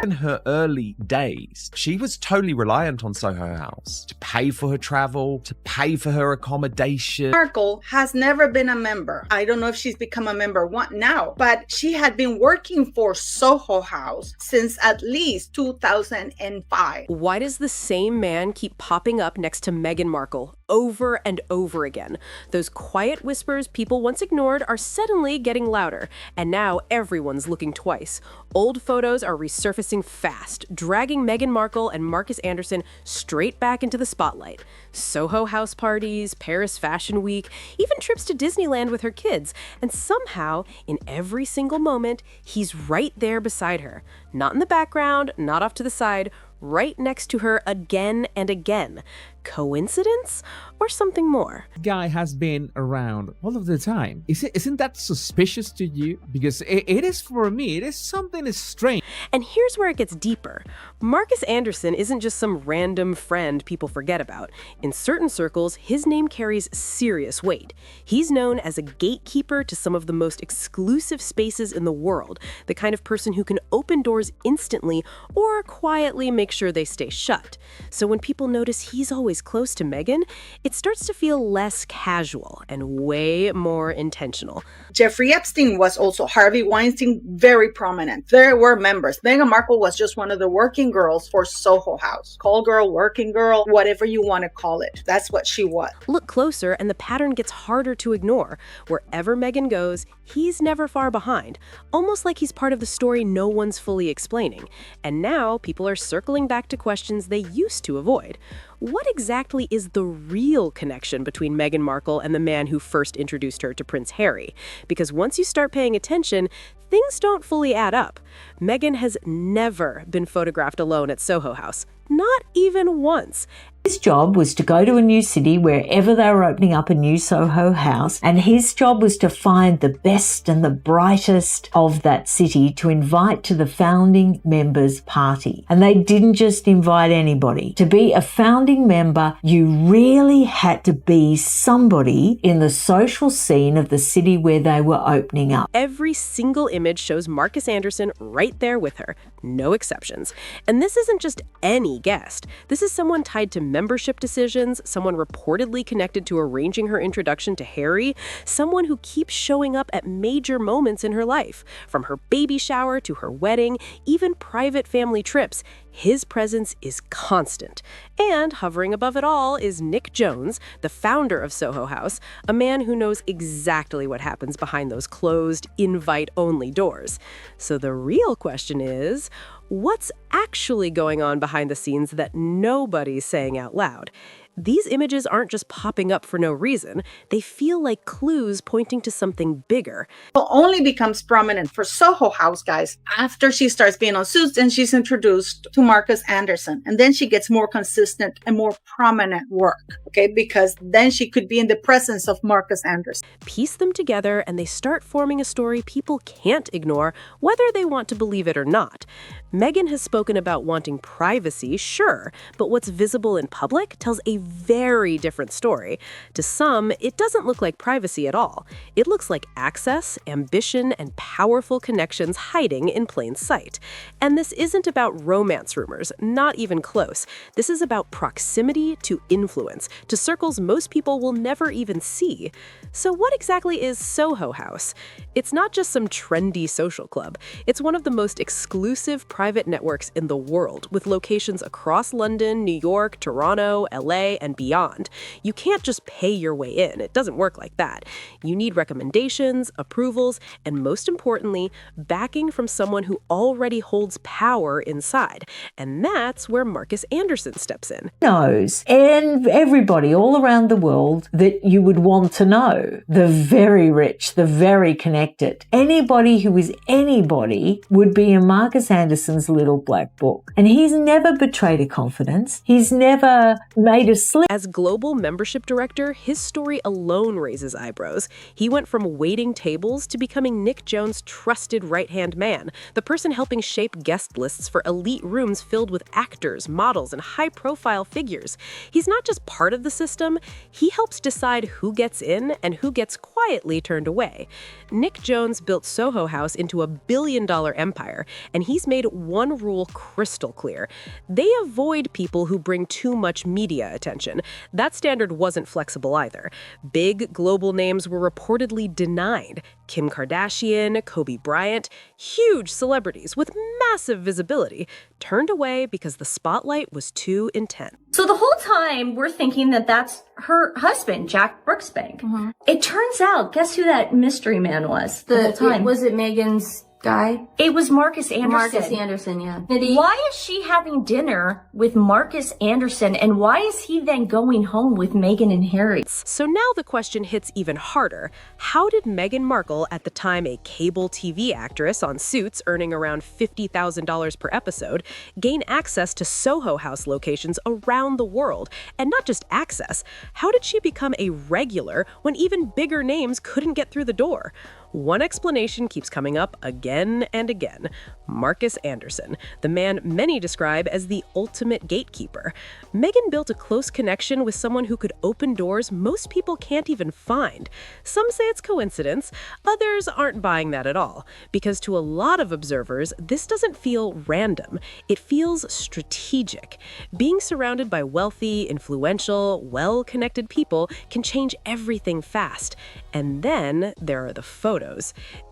In her early days, she was totally reliant on Soho House to pay for her travel, to pay for her accommodation. Markle has never been a member. I don't know if she's become a member now, but she had been working for Soho House since at least 2005. Why does the same man keep popping up next to Meghan Markle over and over again? Those quiet whispers people once ignored are suddenly getting louder, and now everyone's looking twice. Old photos are resurfacing fast, dragging Meghan Markle and Marcus Anderson straight back into the spotlight. Soho House parties, Paris Fashion Week, even trips to Disneyland with her kids, and somehow, in every single moment, he's right there beside her. Not in the background, not off to the side, right next to her again and again. Coincidence or something more? Guy has been around all of the time. Isn't that suspicious to you? Because it is for me. It is something strange. And here's where it gets deeper. Marcus Anderson isn't just some random friend people forget about. In certain circles, his name carries serious weight. He's known as a gatekeeper to some of the most exclusive spaces in the world, the kind of person who can open doors instantly or quietly make sure they stay shut. So when people notice he's always close to Meghan, it starts to feel less casual and way more intentional. Jeffrey Epstein was also Harvey Weinstein, very prominent. There were members. Meghan Markle was just one of the working girls for Soho House. Call girl, working girl, whatever you want to call it. That's what she was. Look closer and the pattern gets harder to ignore. Wherever Meghan goes, he's never far behind. Almost like he's part of the story no one's fully explaining. And now people are circling back to questions they used to avoid. What exactly is the real connection between Meghan Markle and the man who first introduced her to Prince Harry? Because once you start paying attention, things don't fully add up. Meghan has never been photographed alone at Soho House, not even once. His job was to go to a new city wherever they were opening up a new Soho House, and his job was to find the best and the brightest of that city to invite to the founding members party. And they didn't just invite anybody. To be a founding member, you really had to be somebody in the social scene of the city where they were opening up. Every single image shows Marcus Anderson right there with her, no exceptions. And this isn't just any guest. This is someone tied to membership decisions, someone reportedly connected to arranging her introduction to Harry, someone who keeps showing up at major moments in her life, from her baby shower to her wedding, even private family trips. His presence is constant. And hovering above it all is Nick Jones, the founder of Soho House, a man who knows exactly what happens behind those closed, invite-only doors. So the real question is, what's actually going on behind the scenes that nobody's saying out loud? These images aren't just popping up for no reason. They feel like clues pointing to something bigger. It only becomes prominent for Soho House, guys, after she starts being on Suits and she's introduced to Marcus Anderson. And then she gets more consistent and more prominent work, okay? Because then she could be in the presence of Marcus Anderson. Piece them together and they start forming a story people can't ignore, whether they want to believe it or not. Meghan has spoken about wanting privacy, sure, but what's visible in public tells a very different story. To some, it doesn't look like privacy at all. It looks like access, ambition, and powerful connections hiding in plain sight. And this isn't about romance rumors, not even close. This is about proximity to influence, to circles most people will never even see. So what exactly is Soho House? It's not just some trendy social club. It's one of the most exclusive private networks in the world, with locations across London, New York, Toronto, LA, and beyond. You can't just pay your way in. It doesn't work like that. You need recommendations, approvals, and most importantly, backing from someone who already holds power inside. And that's where Marcus Anderson steps in. Knows, and everybody all around the world that you would want to know. The very rich, the very connected. Anybody who is anybody would be in Marcus Anderson's little black book. And he's never betrayed a confidence. He's never made a slim. As global membership director, his story alone raises eyebrows. He went from waiting tables to becoming Nick Jones' trusted right-hand man, the person helping shape guest lists for elite rooms filled with actors, models, and high-profile figures. He's not just part of the system, he helps decide who gets in and who gets quietly turned away. Nick Jones built Soho House into a billion-dollar empire, and he's made one rule crystal clear. They avoid people who bring too much media attention. That standard wasn't flexible either. Big global names were reportedly denied. Kim Kardashian, Kobe Bryant, huge celebrities with massive visibility, turned away because the spotlight was too intense. So the whole time we're thinking that that's her husband, Jack Brooksbank. Mm-hmm. It turns out, guess who that mystery man was the whole time? Was it Meghan's guy? It was Marcus Anderson. Marcus Anderson, yeah. Why is she having dinner with Marcus Anderson, and why is he then going home with Meghan and Harry? So now the question hits even harder. How did Meghan Markle, at the time a cable TV actress on Suits earning around $50,000 per episode, gain access to Soho House locations around the world? And not just access, how did she become a regular when even bigger names couldn't get through the door? One explanation keeps coming up again and again. Marcus Anderson, the man many describe as the ultimate gatekeeper. Meghan built a close connection with someone who could open doors most people can't even find. Some say it's coincidence, others aren't buying that at all, because to a lot of observers, this doesn't feel random. It feels strategic. Being surrounded by wealthy, influential, well-connected people can change everything fast. And then there are the photos.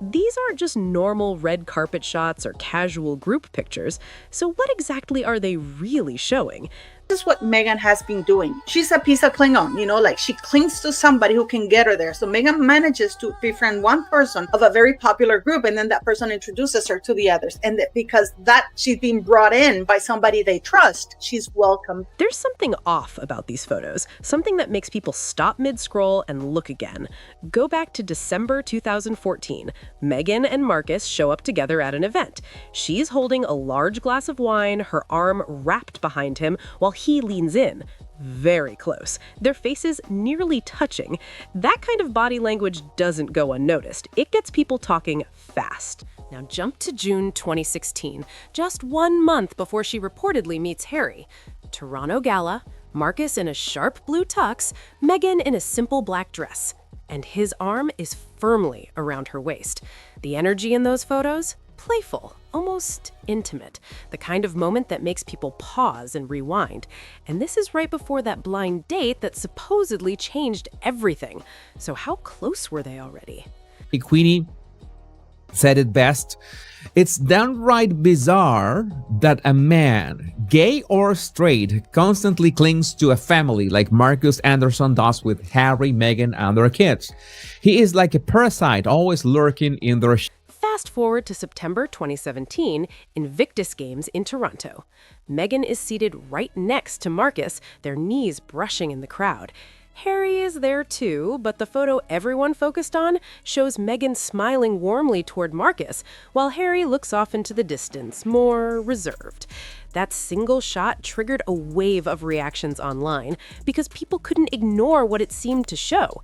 These aren't just normal red carpet shots or casual group pictures, so what exactly are they really showing? This is what Meghan has been doing. She's a piece of Klingon, like she clings to somebody who can get her there. So Meghan manages to befriend one person of a very popular group, and then that person introduces her to the others. And because that she's being brought in by somebody they trust, she's welcomed. There's something off about these photos, something that makes people stop mid-scroll and look again. Go back to December 2014. Meghan and Marcus show up together at an event. She's holding a large glass of wine, her arm wrapped behind him, while he leans in, very close, their faces nearly touching. That kind of body language doesn't go unnoticed. It gets people talking fast. Now jump to June 2016, just 1 month before she reportedly meets Harry. Toronto Gala, Marcus in a sharp blue tux, Meghan in a simple black dress. And his arm is firmly around her waist. The energy in those photos? Playful, almost intimate, the kind of moment that makes people pause and rewind. And this is right before that blind date that supposedly changed everything. So how close were they already? Queenie said it best. It's downright bizarre that a man, gay or straight, constantly clings to a family like Marcus Anderson does with Harry, Meghan, and their kids. He is like a parasite, always lurking in their Fast forward to September 2017, Invictus Games in Toronto. Meghan is seated right next to Marcus, their knees brushing in the crowd. Harry is there too, but the photo everyone focused on shows Meghan smiling warmly toward Marcus, while Harry looks off into the distance, more reserved. That single shot triggered a wave of reactions online because people couldn't ignore what it seemed to show.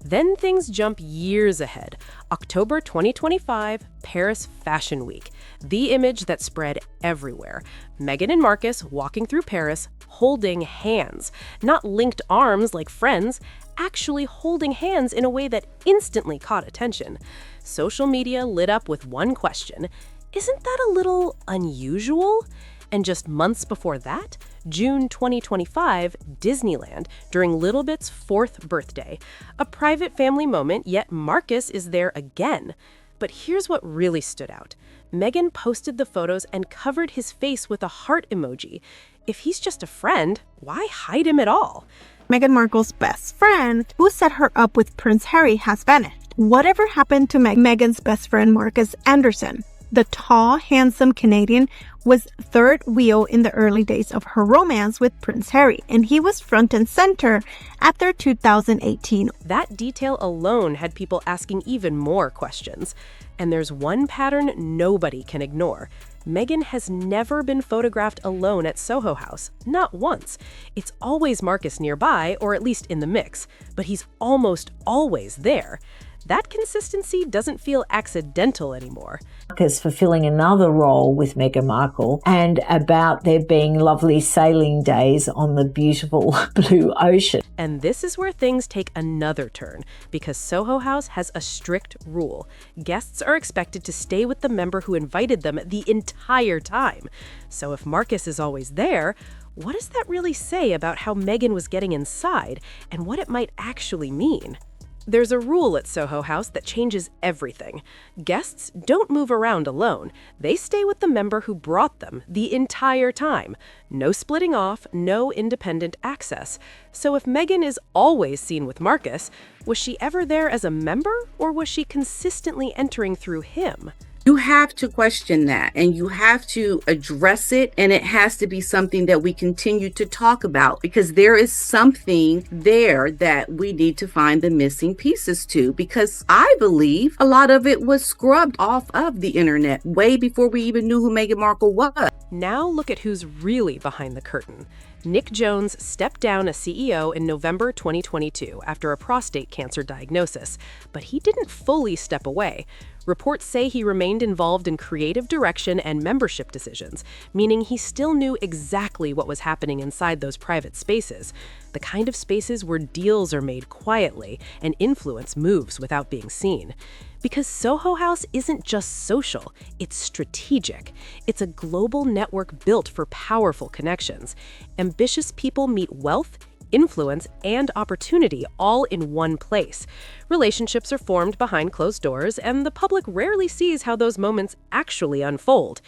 Then things jump years ahead. October 2025, Paris Fashion Week. The image that spread everywhere. Meghan and Marcus walking through Paris, holding hands. Not linked arms like friends, actually holding hands in a way that instantly caught attention. Social media lit up with one question: isn't that a little unusual? And just months before that, June 2025, Disneyland, during Little Bit's 4th birthday. A private family moment, yet Marcus is there again. But here's what really stood out. Meghan posted the photos and covered his face with a heart emoji. If he's just a friend, why hide him at all? Meghan Markle's best friend, who set her up with Prince Harry, has vanished. Whatever happened to Meghan's best friend, Marcus Anderson? The tall, handsome Canadian was third wheel in the early days of her romance with Prince Harry, and he was front and center at their 2018. That detail alone had people asking even more questions. And there's one pattern nobody can ignore. Meghan has never been photographed alone at Soho House, not once. It's always Marcus nearby, or at least in the mix, but he's almost always there. That consistency doesn't feel accidental anymore. Marcus fulfilling another role with Meghan Markle, and about there being lovely sailing days on the beautiful blue ocean. And this is where things take another turn, because Soho House has a strict rule. Guests are expected to stay with the member who invited them the entire time. So if Marcus is always there, what does that really say about how Meghan was getting inside and what it might actually mean? There's a rule at Soho House that changes everything. Guests don't move around alone. They stay with the member who brought them the entire time. No splitting off, no independent access. So if Meghan is always seen with Marcus, was she ever there as a member, or was she consistently entering through him? You have to question that, and you have to address it, and it has to be something that we continue to talk about, because there is something there that we need to find the missing pieces to, because I believe a lot of it was scrubbed off of the internet way before we even knew who Meghan Markle was. Now look at who's really behind the curtain. Nick Jones stepped down as CEO in November 2022 after a prostate cancer diagnosis, but he didn't fully step away. Reports say he remained involved in creative direction and membership decisions, meaning he still knew exactly what was happening inside those private spaces, the kind of spaces where deals are made quietly and influence moves without being seen. Because Soho House isn't just social, it's strategic. It's a global network built for powerful connections. Ambitious people meet wealth, influence, and opportunity all in one place. Relationships are formed behind closed doors, and the public rarely sees how those moments actually unfold.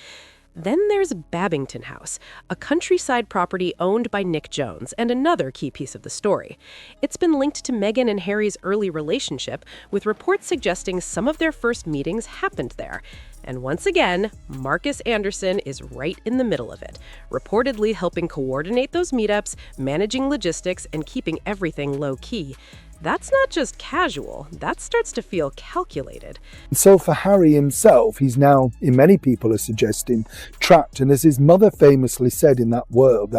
Then there's Babington House, a countryside property owned by Nick Jones, and another key piece of the story. It's been linked to Meghan and Harry's early relationship, with reports suggesting some of their first meetings happened there. And once again, Marcus Anderson is right in the middle of it, reportedly helping coordinate those meetups, managing logistics, and keeping everything low-key. That's not just casual, that starts to feel calculated. So for Harry himself, he's now, in many people are suggesting, trapped. And as his mother famously said in that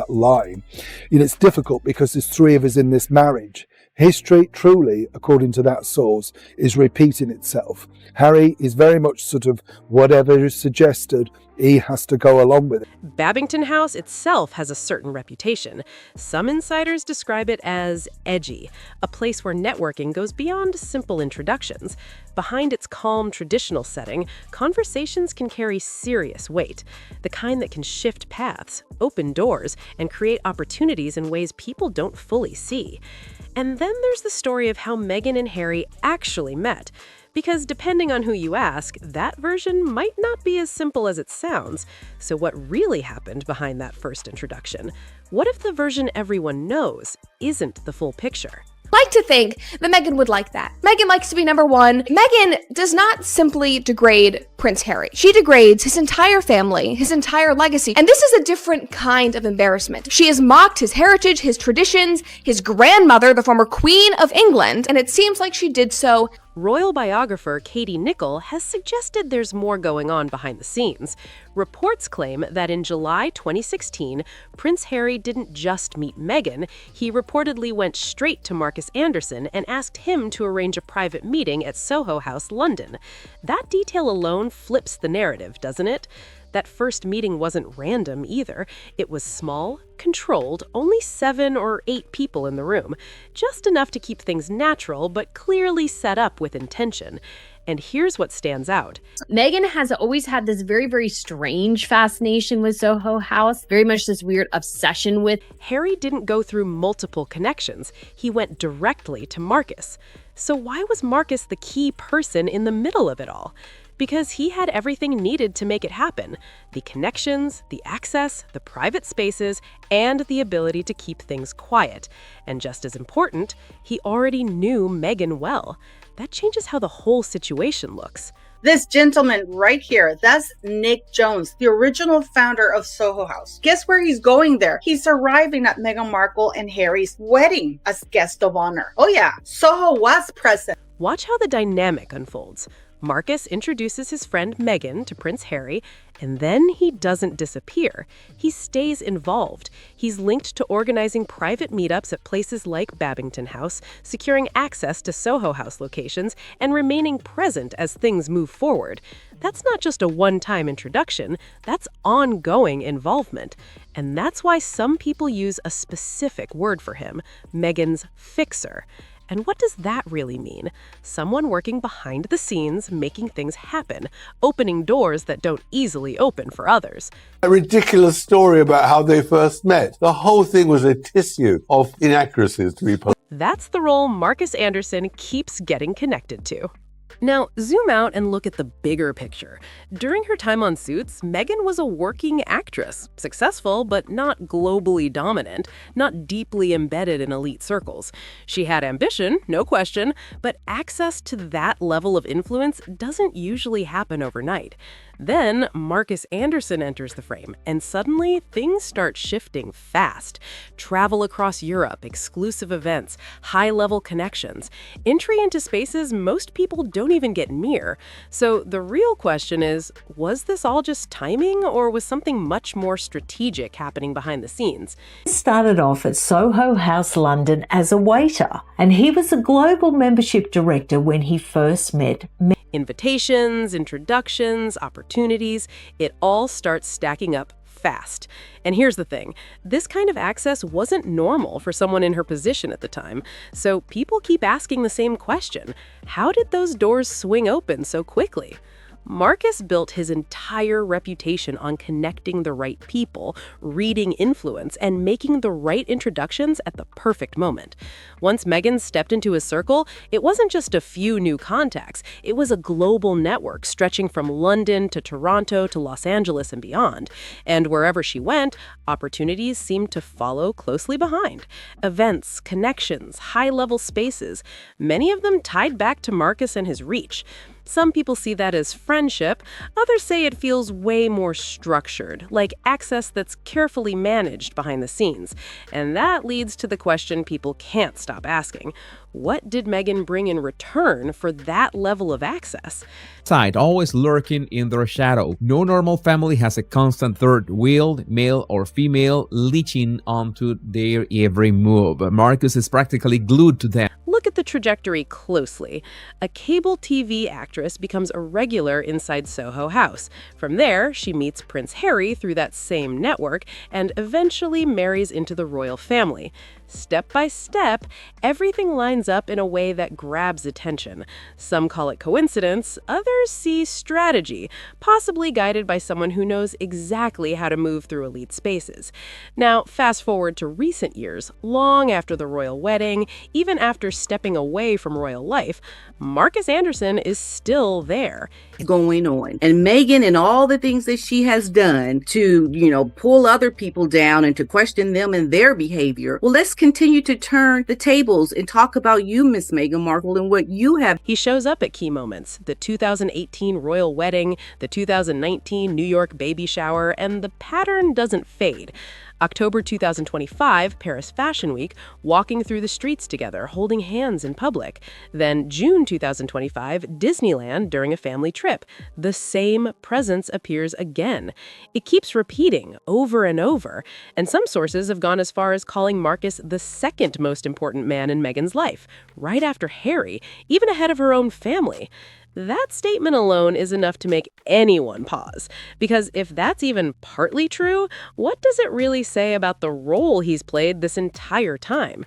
line, it's difficult because there's three of us in this marriage. History, truly, according to that source, is repeating itself. Harry is very much sort of whatever is suggested, he has to go along with it. Babington House itself has a certain reputation. Some insiders describe it as edgy, a place where networking goes beyond simple introductions. Behind its calm, traditional setting, conversations can carry serious weight, the kind that can shift paths, open doors, and create opportunities in ways people don't fully see. And then there's the story of how Meghan and Harry actually met. Because depending on who you ask, that version might not be as simple as it sounds. So what really happened behind that first introduction? What if the version everyone knows isn't the full picture? Like to think that Meghan would like that. Meghan likes to be number one. Meghan does not simply degrade Prince Harry. She degrades his entire family, his entire legacy. And this is a different kind of embarrassment. She has mocked his heritage, his traditions, his grandmother, the former Queen of England, and it seems like she did so. Royal biographer Katie Nicholl has suggested there's more going on behind the scenes. Reports claim that in July 2016, Prince Harry didn't just meet Meghan, he reportedly went straight to Marcus Anderson and asked him to arrange a private meeting at Soho House, London. That detail alone flips the narrative, doesn't it? That first meeting wasn't random either. It was small, controlled, only 7 or 8 people in the room. Just enough to keep things natural, but clearly set up with intention. And here's what stands out. Meghan has always had this very, very strange fascination with Soho House, very much this weird obsession with. Harry didn't go through multiple connections. He went directly to Marcus. So why was Marcus the key person in the middle of it all? Because he had everything needed to make it happen. The connections, the access, the private spaces, and the ability to keep things quiet. And just as important, he already knew Meghan well. That changes how the whole situation looks. This gentleman right here, that's Nick Jones, the original founder of Soho House. Guess where he's going there? He's arriving at Meghan Markle and Harry's wedding as guest of honor. Oh yeah, Soho was present. Watch how the dynamic unfolds. Marcus introduces his friend Meghan to Prince Harry, and then he doesn't disappear. He stays involved. He's linked to organizing private meetups at places like Babington House, securing access to Soho House locations, and remaining present as things move forward. That's not just a one-time introduction, that's ongoing involvement. And that's why some people use a specific word for him, Meghan's fixer. And what does that really mean? Someone working behind the scenes, making things happen, opening doors that don't easily open for others. A ridiculous story about how they first met. The whole thing was a tissue of inaccuracies, to be polite. That's the role Marcus Anderson keeps getting connected to. Now, zoom out and look at the bigger picture. During her time on Suits, Meghan was a working actress, successful but not globally dominant, not deeply embedded in elite circles. She had ambition, no question, but access to that level of influence doesn't usually happen overnight. Then Marcus Anderson enters the frame, and suddenly things start shifting fast. Travel across Europe, exclusive events, high-level connections, entry into spaces most people don't even get near. So the real question is, was this all just timing, or was something much more strategic happening behind the scenes? He started off at Soho House, London as a waiter, and he was a global membership director when he first met Invitations, introductions, opportunities, it all starts stacking up fast. And here's the thing, this kind of access wasn't normal for someone in her position at the time. So people keep asking the same question, how did those doors swing open so quickly? Marcus built his entire reputation on connecting the right people, reading influence, and making the right introductions at the perfect moment. Once Meghan stepped into his circle, it wasn't just a few new contacts. It was a global network stretching from London to Toronto to Los Angeles and beyond. And wherever she went, opportunities seemed to follow closely behind. Events, connections, high-level spaces, many of them tied back to Marcus and his reach. Some people see that as friendship, others say it feels way more structured, like access that's carefully managed behind the scenes. And that leads to the question people can't stop asking. What did Meghan bring in return for that level of access? Side, always lurking in their shadow. No normal family has a constant third wheel, male or female, leeching onto their every move. Marcus is practically glued to them. Look at the trajectory closely. A cable TV actress becomes a regular inside Soho House. From there, she meets Prince Harry through that same network and eventually marries into the royal family. Step by step, everything lines up in a way that grabs attention. Some call it coincidence, others see strategy, possibly guided by someone who knows exactly how to move through elite spaces. Now, fast forward to recent years, long after the royal wedding, even after stepping away from royal life, Marcus Anderson is still there. Going on. And Meghan and all the things that she has done to, pull other people down and to question them and their behavior. Well, let's continue to turn the tables and talk about you, Miss Meghan Markle, and what you have. He shows up at key moments, the 2018 royal wedding, the 2019 New York baby shower, and the pattern doesn't fade. October 2025, Paris Fashion Week, walking through the streets together, holding hands in public. Then June 2025, Disneyland during a family trip. The same presence appears again. It keeps repeating over and over, and some sources have gone as far as calling Marcus the second most important man in Meghan's life, right after Harry, even ahead of her own family. That statement alone is enough to make anyone pause. Because if that's even partly true, what does it really say about the role he's played this entire time?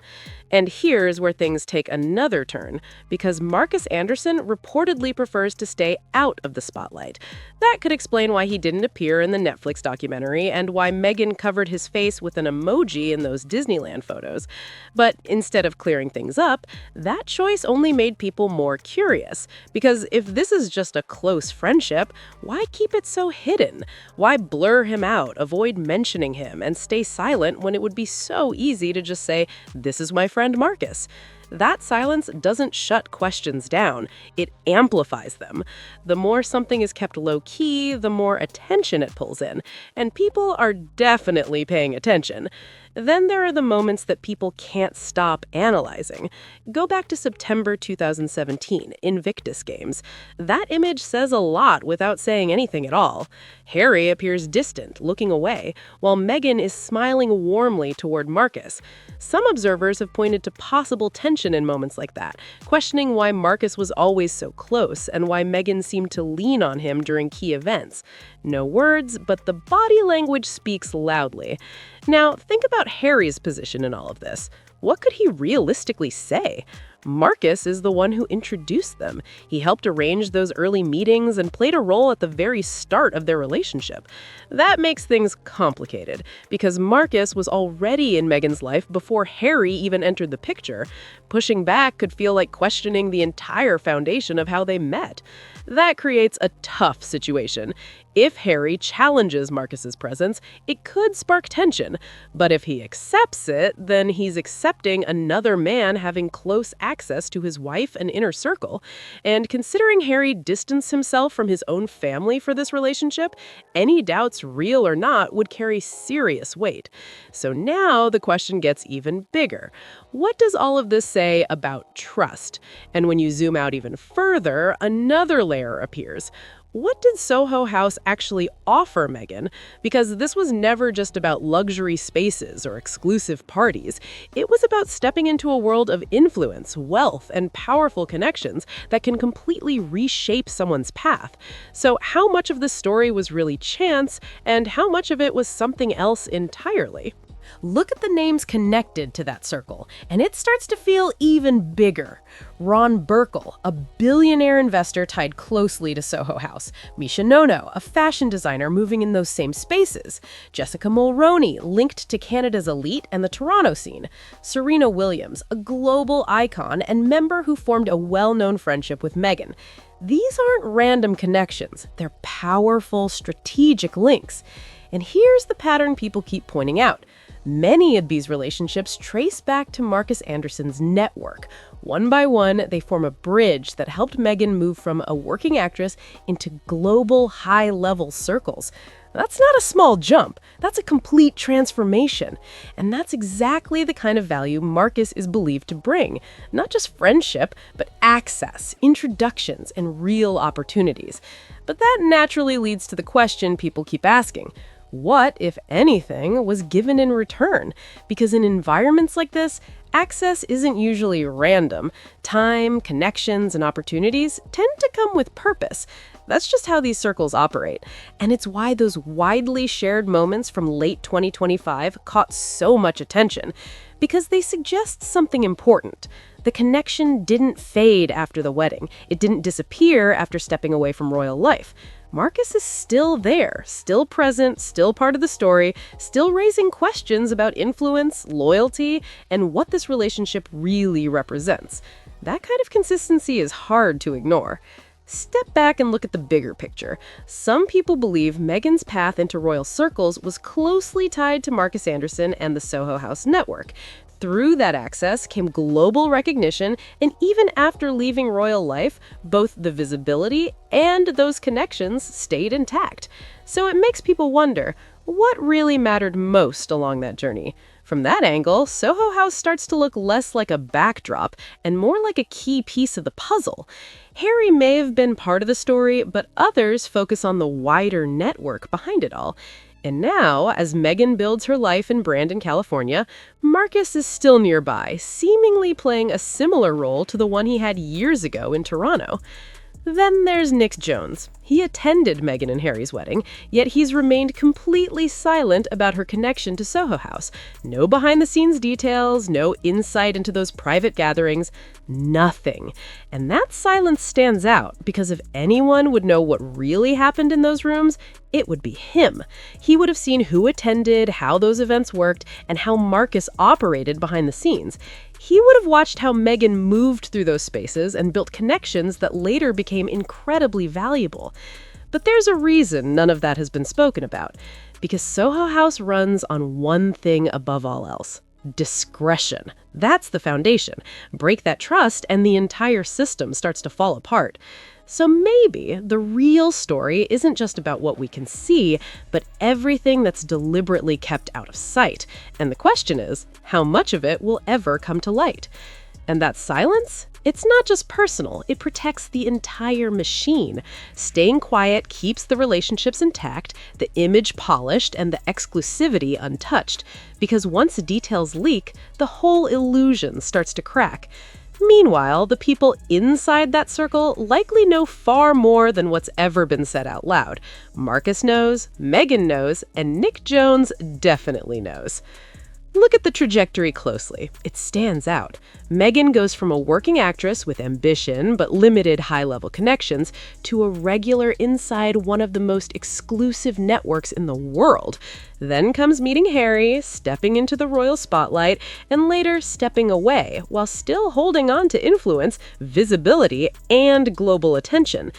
And here's where things take another turn, because Marcus Anderson reportedly prefers to stay out of the spotlight. That could explain why he didn't appear in the Netflix documentary and why Meghan covered his face with an emoji in those Disneyland photos. But instead of clearing things up, that choice only made people more curious. Because if this is just a close friendship, why keep it so hidden? Why blur him out, avoid mentioning him, and stay silent when it would be so easy to just say, "This is my friend Marcus"? That silence doesn't shut questions down. It amplifies them. The more something is kept low-key, the more attention it pulls in. And people are definitely paying attention. Then there are the moments that people can't stop analyzing. Go back to September 2017, Invictus Games. That image says a lot without saying anything at all. Harry appears distant, looking away, while Meghan is smiling warmly toward Marcus. Some observers have pointed to possible tension in moments like that, questioning why Marcus was always so close and why Meghan seemed to lean on him during key events. No words, but the body language speaks loudly. Now, think about Harry's position in all of this. What could he realistically say? Marcus is the one who introduced them. He helped arrange those early meetings and played a role at the very start of their relationship. That makes things complicated, because Marcus was already in Meghan's life before Harry even entered the picture. Pushing back could feel like questioning the entire foundation of how they met. That creates a tough situation. If Harry challenges Marcus's presence, it could spark tension. But if he accepts it, then he's accepting another man having close access to his wife and inner circle. And considering Harry distanced himself from his own family for this relationship, any doubts, real or not, would carry serious weight. So now the question gets even bigger. What does all of this say about trust? And when you zoom out even further, another layer appears. What did Soho House actually offer Meghan? Because this was never just about luxury spaces or exclusive parties. It was about stepping into a world of influence, wealth, and powerful connections that can completely reshape someone's path. So how much of this story was really chance, and how much of it was something else entirely? Look at the names connected to that circle, and it starts to feel even bigger. Ron Burkle, a billionaire investor tied closely to Soho House. Misha Nono, a fashion designer moving in those same spaces. Jessica Mulroney, linked to Canada's elite and the Toronto scene. Serena Williams, a global icon and member who formed a well-known friendship with Meghan. These aren't random connections. They're powerful, strategic links. And here's the pattern people keep pointing out. Many of these relationships trace back to Marcus Anderson's network. One by one, they form a bridge that helped Meghan move from a working actress into global, high-level circles. That's not a small jump. That's a complete transformation. And that's exactly the kind of value Marcus is believed to bring. Not just friendship, but access, introductions, and real opportunities. But that naturally leads to the question people keep asking. What, if anything, was given in return? Because in environments like this, access isn't usually random. Time, connections, and opportunities tend to come with purpose. That's just how these circles operate. And it's why those widely shared moments from late 2025 caught so much attention. Because they suggest something important. The connection didn't fade after the wedding. It didn't disappear after stepping away from royal life. Marcus is still there, still present, still part of the story, still raising questions about influence, loyalty, and what this relationship really represents. That kind of consistency is hard to ignore. Step back and look at the bigger picture. Some people believe Meghan's path into royal circles was closely tied to Marcus Anderson and the Soho House network. Through that access came global recognition, and even after leaving royal life, both the visibility and those connections stayed intact. So it makes people wonder, what really mattered most along that journey? From that angle, Soho House starts to look less like a backdrop and more like a key piece of the puzzle. Harry may have been part of the story, but others focus on the wider network behind it all. And now, as Meghan builds her life and brand in California, Marcus is still nearby, seemingly playing a similar role to the one he had years ago in Toronto. Then there's Nick Jones. He attended Meghan and Harry's wedding, yet he's remained completely silent about her connection to Soho House. No behind-the-scenes details, no insight into those private gatherings, nothing. And that silence stands out because if anyone would know what really happened in those rooms, it would be him. He would have seen who attended, how those events worked, and how Marcus operated behind the scenes. He would have watched how Meghan moved through those spaces and built connections that later became incredibly valuable. But there's a reason none of that has been spoken about. Because Soho House runs on one thing above all else: Discretion. That's the foundation. Break that trust and the entire system starts to fall apart. So maybe the real story isn't just about what we can see, but everything that's deliberately kept out of sight. And the question is, how much of it will ever come to light? And that silence? It's not just personal, it protects the entire machine. Staying quiet keeps the relationships intact, the image polished, and the exclusivity untouched. Because once details leak, the whole illusion starts to crack. Meanwhile, the people inside that circle likely know far more than what's ever been said out loud. Marcus knows, Meghan knows, and Nick Jones definitely knows. Look at the trajectory closely. It stands out. Meghan goes from a working actress with ambition but limited high-level connections to a regular inside one of the most exclusive networks in the world. Then comes meeting Harry, stepping into the royal spotlight, and later stepping away while still holding on to influence, visibility, and global attention.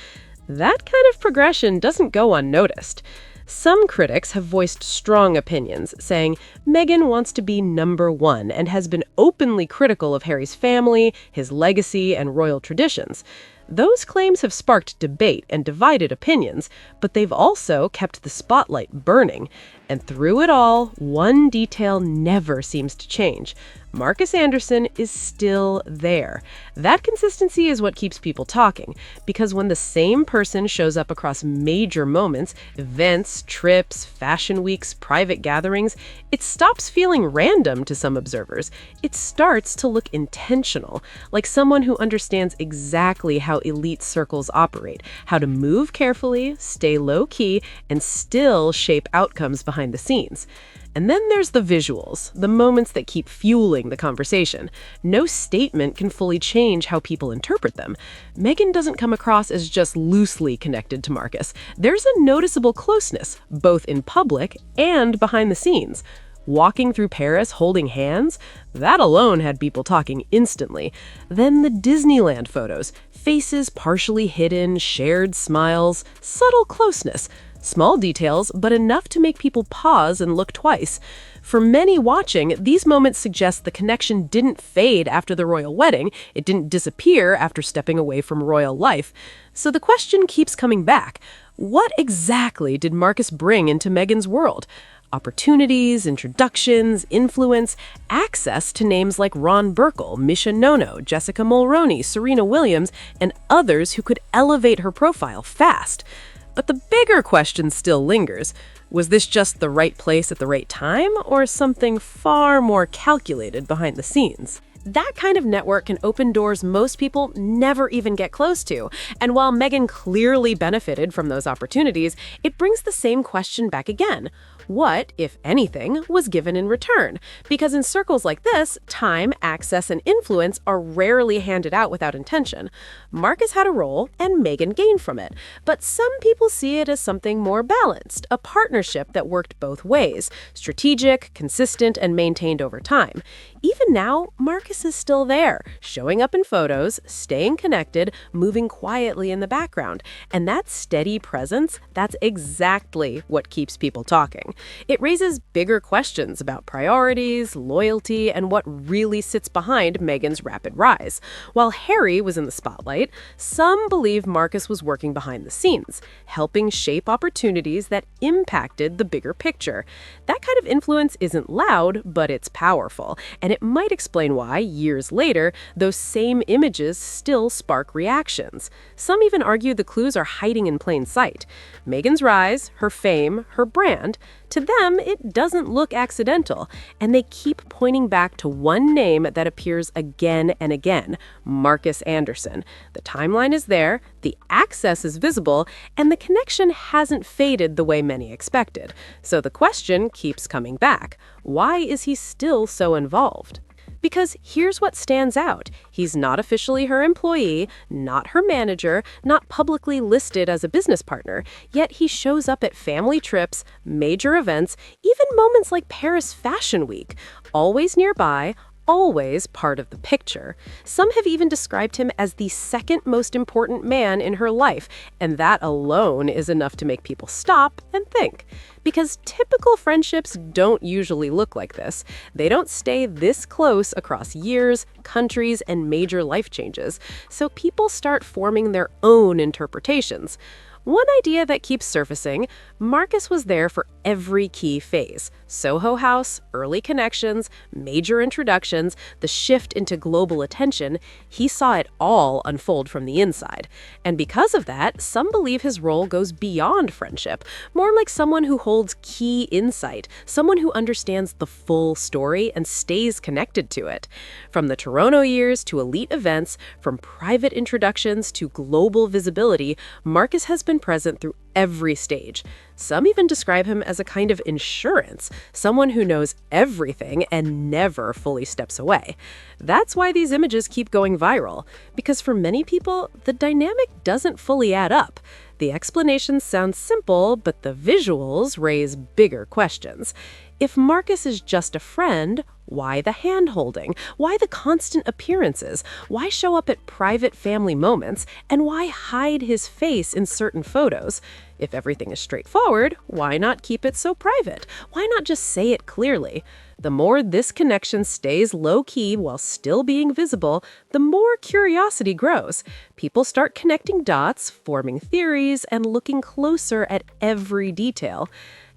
That kind of progression doesn't go unnoticed. Some critics have voiced strong opinions, saying Meghan wants to be number one and has been openly critical of Harry's family, his legacy, and royal traditions. Those claims have sparked debate and divided opinions, but they've also kept the spotlight burning. And through it all, one detail never seems to change. Marcus Anderson is still there. That consistency is what keeps people talking, because when the same person shows up across major moments, events, trips, fashion weeks, private gatherings, it stops feeling random to some observers. It starts to look intentional, like someone who understands exactly how elite circles operate, how to move carefully, stay low-key, and still shape outcomes behind the scenes. And then there's the visuals, the moments that keep fueling the conversation. No statement can fully change how people interpret them. Meghan doesn't come across as just loosely connected to Marcus. There's a noticeable closeness, both in public and behind the scenes. Walking through Paris holding hands, that alone had people talking instantly. Then the Disneyland photos, faces partially hidden, shared smiles, subtle closeness. Small details, but enough to make people pause and look twice. For many watching, these moments suggest the connection didn't fade after the royal wedding, it didn't disappear after stepping away from royal life. So the question keeps coming back. What exactly did Marcus bring into Meghan's world? Opportunities, introductions, influence, access to names like Ron Burkle, Misha Nono, Jessica Mulroney, Serena Williams, and others who could elevate her profile fast. But the bigger question still lingers. Was this just the right place at the right time, or something far more calculated behind the scenes? That kind of network can open doors most people never even get close to. And while Meghan clearly benefited from those opportunities, it brings the same question back again. What, if anything, was given in return? Because in circles like this, time, access, and influence are rarely handed out without intention. Marcus had a role, and Meghan gained from it. But some people see it as something more balanced, a partnership that worked both ways, strategic, consistent, and maintained over time. Even now, Marcus is still there, showing up in photos, staying connected, moving quietly in the background. And that steady presence, that's exactly what keeps people talking. It raises bigger questions about priorities, loyalty, and what really sits behind Meghan's rapid rise. While Harry was in the spotlight, some believe Marcus was working behind the scenes, helping shape opportunities that impacted the bigger picture. That kind of influence isn't loud, but it's powerful, and it might explain why, years later, those same images still spark reactions. Some even argue the clues are hiding in plain sight. Meghan's rise, her fame, her brand, to them, it doesn't look accidental, and they keep pointing back to one name that appears again and again, Marcus Anderson. The timeline is there, the access is visible, and the connection hasn't faded the way many expected. So the question keeps coming back. Why is he still so involved? Because here's what stands out. He's not officially her employee, not her manager, not publicly listed as a business partner, yet he shows up at family trips, major events, even moments like Paris Fashion Week, always nearby, always part of the picture. Some have even described him as the second most important man in her life, and that alone is enough to make people stop and think. Because typical friendships don't usually look like this. They don't stay this close across years, countries, and major life changes. So people start forming their own interpretations. One idea that keeps surfacing, Marcus was there for every key phase. Soho House, early connections, major introductions, the shift into global attention. He saw it all unfold from the inside. And because of that, some believe his role goes beyond friendship, more like someone who holds key insight, someone who understands the full story and stays connected to it. From the Toronto years to elite events, from private introductions to global visibility, Marcus has been present through every stage. Some even describe him as a kind of insurance, someone who knows everything and never fully steps away. That's why these images keep going viral, because for many people, the dynamic doesn't fully add up. The explanations sound simple, but the visuals raise bigger questions. If Marcus is just a friend, why the hand-holding? Why the constant appearances? Why show up at private family moments? And why hide his face in certain photos? If everything is straightforward, why not keep it so private? Why not just say it clearly? The more this connection stays low-key while still being visible, the more curiosity grows. People start connecting dots, forming theories, and looking closer at every detail.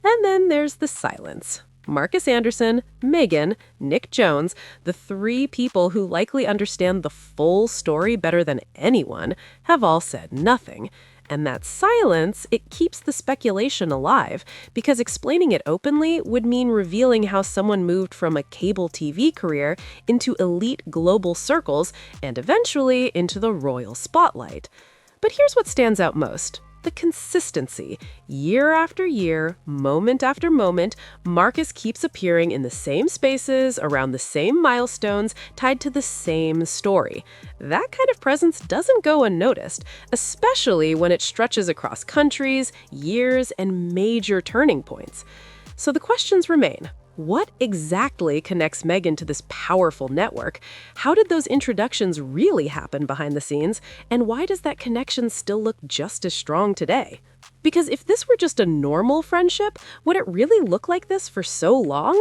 And then there's the silence. Marcus Anderson, Meghan, Nick Jones, the three people who likely understand the full story better than anyone, have all said nothing. And that silence, it keeps the speculation alive, because explaining it openly would mean revealing how someone moved from a cable TV career into elite global circles and eventually into the royal spotlight. But here's what stands out most. The consistency. Year after year, moment after moment, Marcus keeps appearing in the same spaces, around the same milestones, tied to the same story. That kind of presence doesn't go unnoticed, especially when it stretches across countries, years, and major turning points. So the questions remain. What exactly connects Meghan to this powerful network? How did those introductions really happen behind the scenes? And why does that connection still look just as strong today? Because if this were just a normal friendship, would it really look like this for so long?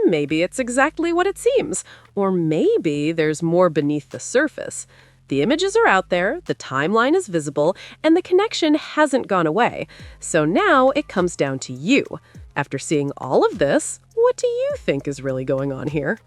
Maybe it's exactly what it seems. Or maybe there's more beneath the surface. The images are out there, the timeline is visible, and the connection hasn't gone away. So now it comes down to you. After seeing all of this, what do you think is really going on here?